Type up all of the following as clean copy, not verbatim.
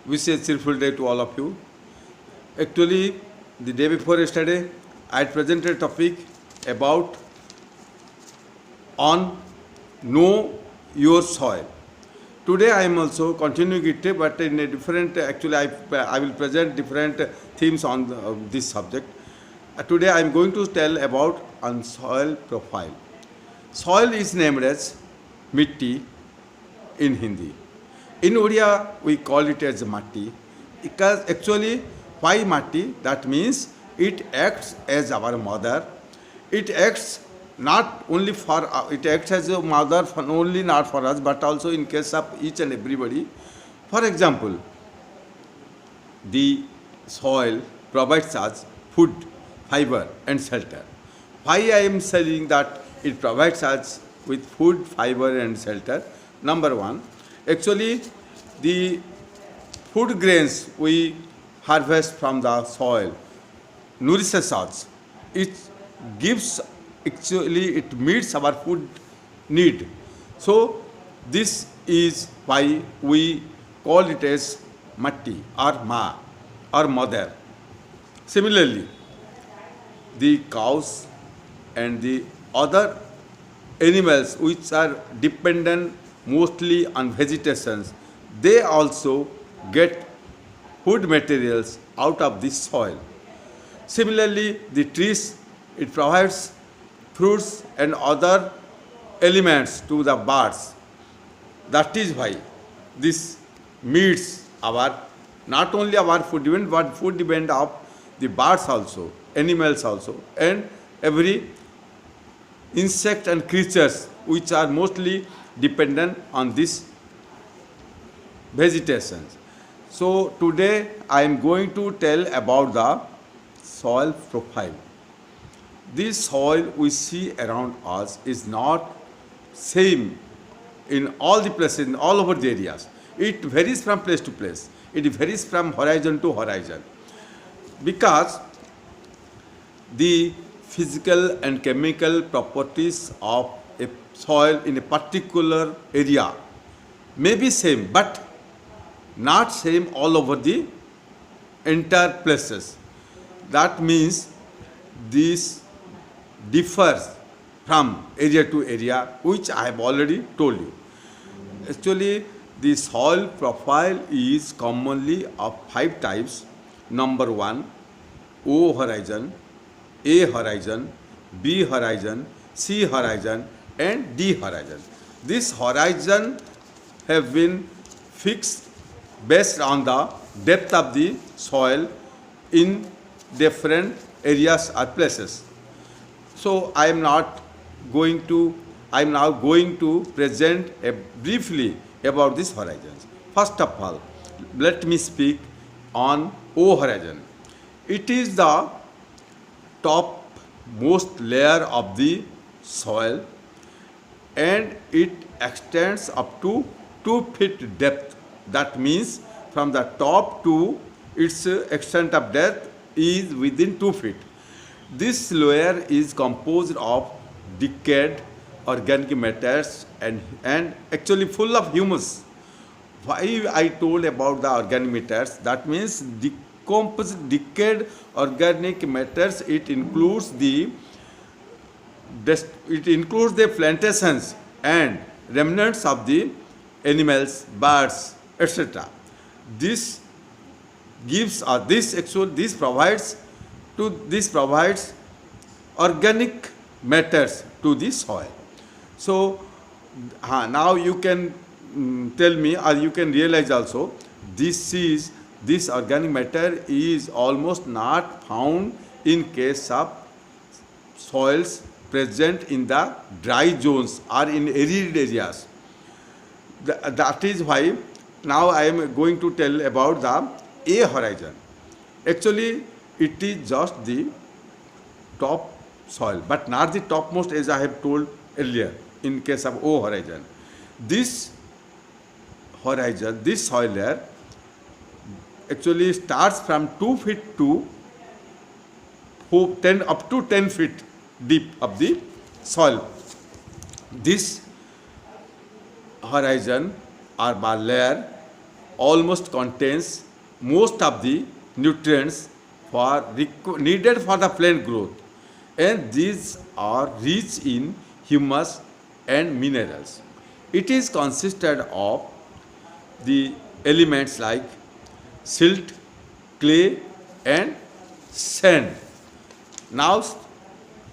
Wish a cheerful day to all of you. Actually, the day before yesterday, I had presented a topic about on know your soil. Today I am also continuing it, but in a different. Actually, I will present different themes on this subject. Today I am going to tell about on soil profile. Soil is named as mitti in Hindi. In Odia, we call it as matti because actually, why matti? That means it acts as our mother. It acts not only for it acts as a mother for only not for us, but also in case of each and everybody. For example, the soil provides us food, fiber, and shelter. Why I am saying that it provides us with food, fiber, and shelter? Number one, actually, the food grains we harvest from the soil nourishes us. It gives, actually, it meets our food need. So, this is why we call it as matti or ma or mother. Similarly, the cows and the other animals which are dependent mostly on vegetations, they also get food materials out of this soil. Similarly, the trees, it provides fruits and other elements to the birds. That is why this meets our not only our food demand but food demand of the birds also, animals also, and every insect and creatures which are mostly dependent on this vegetation. So today I am going to tell about the soil profile. This soil we see around us is not same in all the places, in all over the areas. It varies from place to place. It varies from horizon to horizon. Because the physical and chemical properties of a soil in a particular area may be same, but not same all over the entire places. That means this differs from area to area, which I have already told you. Actually, the soil profile is commonly of 5 types. Number 1, O horizon, A horizon, B horizon, C horizon, and D horizon. This horizon have been fixed based on the depth of the soil in different areas or places. So I am now going to present briefly about these horizons. First of all, let me speak on O horizon. It is the topmost layer of the soil and it extends up to 2 feet depth. That means from the top to its extent of depth is within 2 feet. This layer is composed of decayed organic matters and actually full of humus. Why I told about the organic matters? That means decayed organic matters. It includes the plantations and remnants of the animals, birds, etc. This gives this provides organic matters to the soil. So now you can tell me, or you can realize also, this organic matter is almost not found in case of soils present in the dry zones or in arid areas. That is why now I am going to tell about the A horizon. Actually, it is just the top soil, but not the topmost, as I have told earlier in case of O horizon. This horizon, this soil layer, actually starts from 2 feet to 10 up to 10 feet deep of the soil. This horizon or bar layer almost contains most of the nutrients needed for the plant growth, and these are rich in humus and minerals. It is consisted of the elements like silt, clay, and sand. Now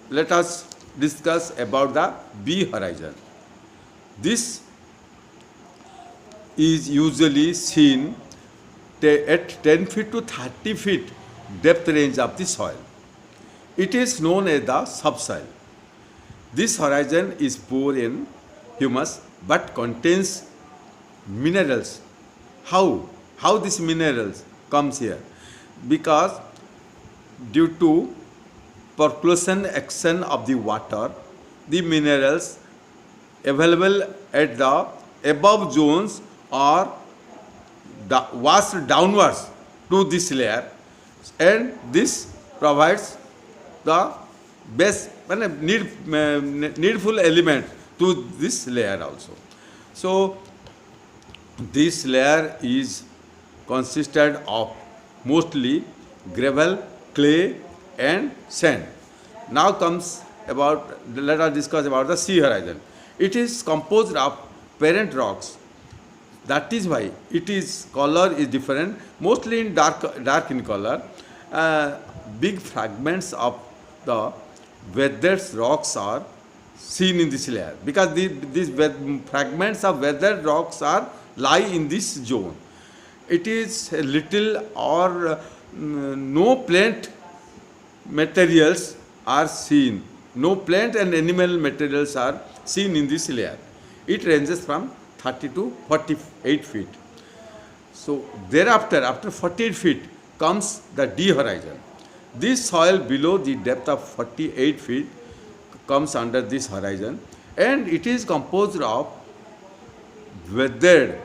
let us discuss about the B horizon. This is usually seen at 10 feet to 30 feet depth range of the soil. It is known as the subsoil. This horizon is poor in humus but contains minerals. How? How these minerals comes here? Because due to percolation action of the water, the minerals available at the above zones are washed downwards to this layer, and this provides the best needful element to this layer also. So this layer is consisted of mostly gravel, clay, and sand. Now comes about, let us discuss about the sea horizon. It is composed of parent rocks. That is why its color is different, mostly in dark in color. Big fragments of the weathered rocks are seen in this layer, because these fragments of weathered rocks are lie in this zone. It is little or no plant materials are seen. No plant and animal materials are seen in this layer. It ranges from 30 to 48 feet. So thereafter, after 48 feet, comes the D horizon. This soil below the depth of 48 feet comes under this horizon, and it is composed of weathered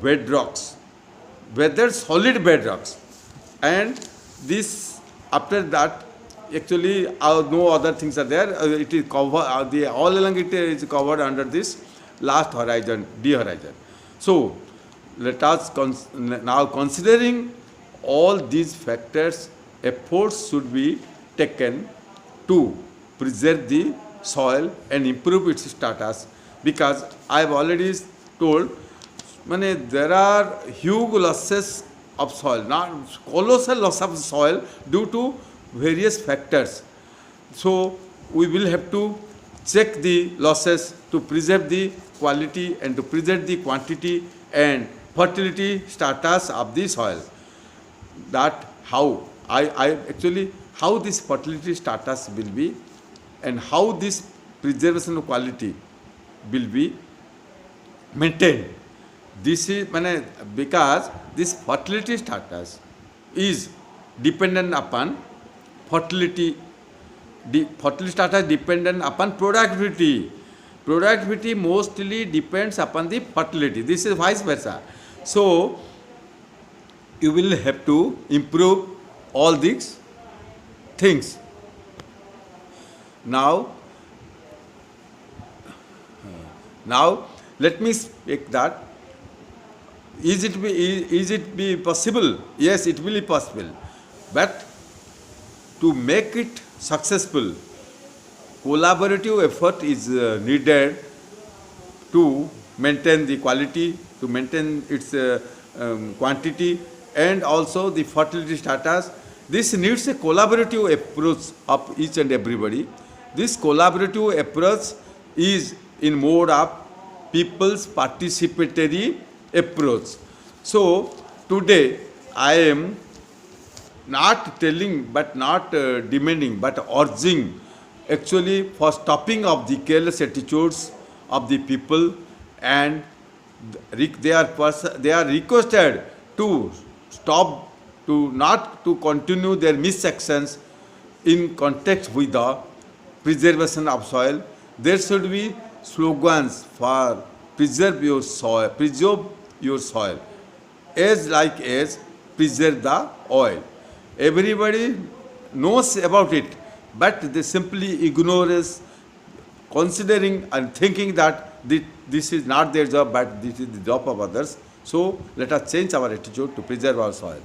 bedrocks, weathered solid bedrocks, and this after that actually no other things are there. It is covered, all along it is covered under this last horizon, D horizon. So let us now, considering all these factors, efforts should be taken to preserve the soil and improve its status, because I have already told, there are huge losses of soil, not colossal loss of soil due to various factors. So we will have to check the losses to preserve the quality and to preserve the quantity and fertility status of the soil. That how I actually, how this fertility status will be and how this preservation of quality will be maintained. This is because this fertility status is dependent upon fertility. The fertility status dependent upon productivity. Productivity mostly depends upon the fertility. This is vice versa. So you will have to improve all these things. Now let me speak that is it be possible? Yes, it will be possible, but to make it successful, collaborative effort is needed to maintain the quality, to maintain its quantity, and also the fertility status. This needs a collaborative approach of each and everybody. This collaborative approach is in mode of people's participatory approach. So today I am not telling, but not demanding, but urging actually for stopping of the careless attitudes of the people, and they are requested to stop, to not to continue their misactions in context with the preservation of soil. There should be slogans for preserve your soil, as like as preserve the oil. Everybody knows about it, but they simply ignore us, considering and thinking that this is not their job, but this is the job of others. So let us change our attitude to preserve our soil.